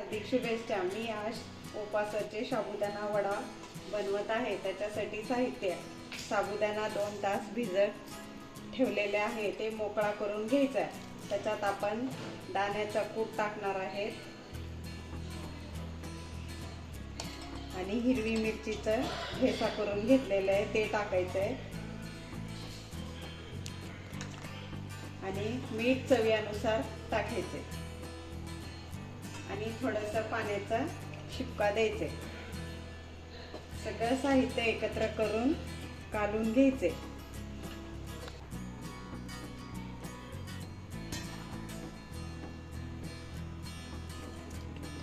हार्दिक शुभेच्छा। मी आज उपवासाचे साबुदाणा वडा बनवत आहे। त्याच्यासाठी साहित्य: साबुदाणा 2 तास भिजत ठेवलेले आहे, ते मोकळा करून घ्यायचा। त्याच्यात आपण दाण्याचा कूट टाकणार आहे आणि हिरवी मिरचीचं ठेचा करून घेतलेलं आहे ते टाकायचं आहे आणि मीठ चवीनुसार टाकायचे आणि थोडंसं पाण्याचा शिपका द्यायचे। सगळं साहित्य एकत्र करून काढून घ्यायचे।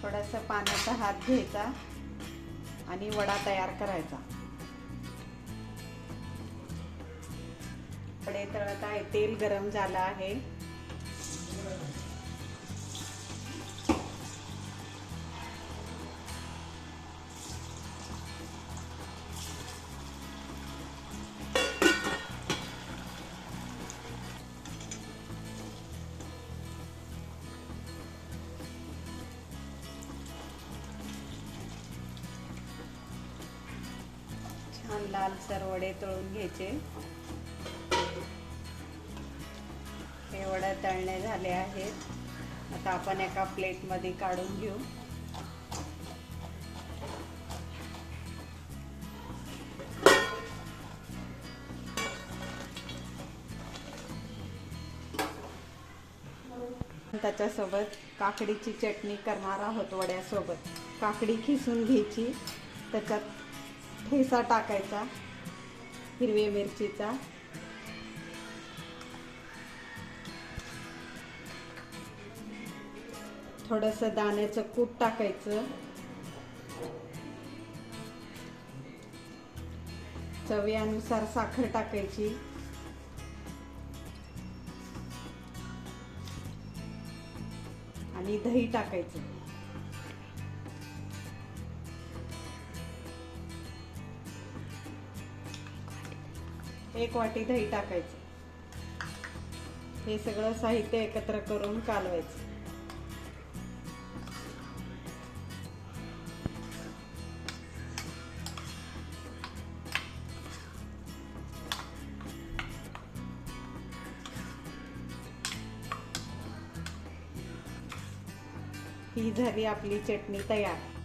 थोडासा पाण्याचा हात घ्यायचा आणि वडा तयार करायचा। वडे तळत आहे, तेल गरम झालं आहे। छान लालसर वडे तळून घ्यायचे। हे वडे तळणे झाले आहेत। आता आपण एका प्लेट मध्ये काढून घेऊ। त्याच्यासोबत काकडीची चटणी करणार आहोत। वड्यासोबत काकडी खिसून घ्यायची, त्याच्यात ठेचा टाकायचा हिरवी मिरचीचा, थोडंसं दाण्याचं कूट टाकायचं, चवीनुसार साखर टाकायची आणि दही टाकायचं। 1 वाटी दही टाकायचं। हे सगळं साहित्य एकत्र करून कालवायचं। ही झाली आपली चटणी तयार।